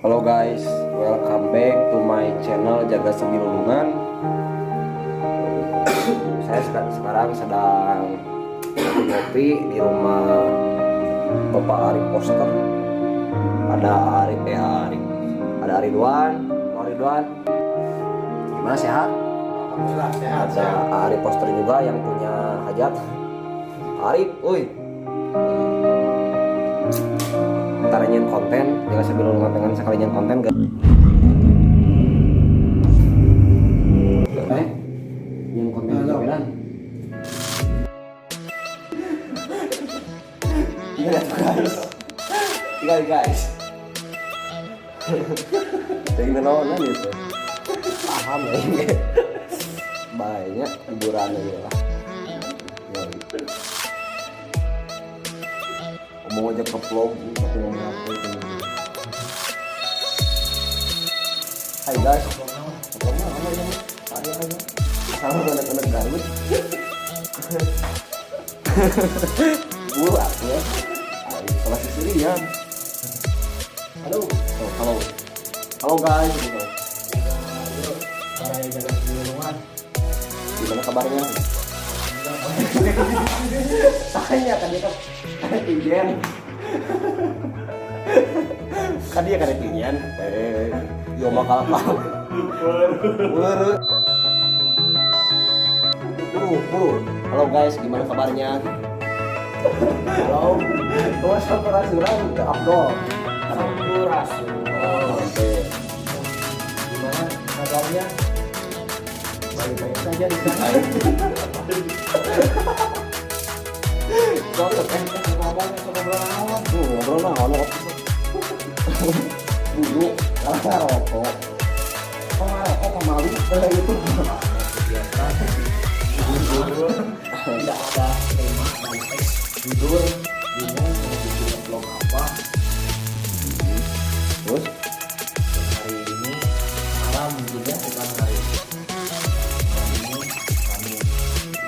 Halo guys, welcome back to my channel JAGASABILULUNGAN. Saya sekarang sedang ngopi di rumah Bapak Ari Poster. Ada Ridwan. Halo Ridwan, gimana, sehat? Alhamdulillah sehat. Ada Ari Poster juga yang punya hajat. Ari, uy. Nyen konten, JAGASABILULUNGAN dengan sekali nyen konten gak? Nyen konten jawaban. Tinggal guys. Jadi nonton gitu. Paham ya ini. Banyak hiburan aja lah. Ngomong aja ke vlog tapi ngomong apa itu. Hai guys, ngomong apa aja nih? Ada aja. Sama anak-anak Garut. Buat ya. Kelas Sirian. Halo guys. Baraya Jaga Sabilulungan. Gimana kabarnya? Tanya kan dia kan tinggian. Kan dia kan tinggian. Yo bakal apa? Halo guys, gimana kabarnya? Halo. Sampurasun ke Abdul. Sampurasun. Oke. Gimana kabarnya? Baik-baik saja di sana. Ngobrol naon dulu karena rokok pemalu itu Biasa. Tidak ada tema dan teks judul bingung mau bikin vlog apa. terus Hari ini malam juga bukan hari ini kami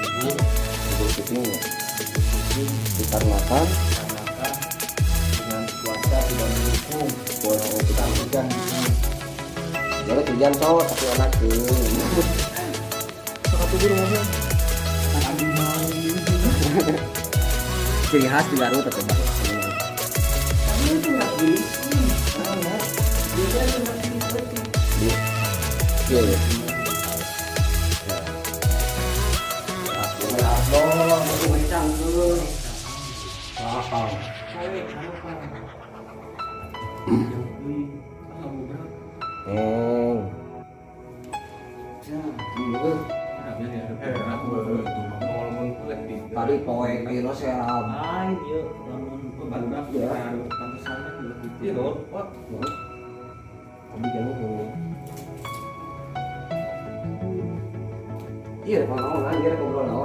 libur syutingnya syuting dikarenakan dengan cuaca tidak mendukung. Kita hujan di sini. jadi hujan cowok tapi enak tuh. Satu di rumahnya tadi malam Ciri khas di Garut atau ini itu nggak pilih karena dia nggak pilih lagi. iya ya. Aku mencang dulu. Paham. Tadi poe kilo seram. Iya, kalau naon dia ngobrol naon.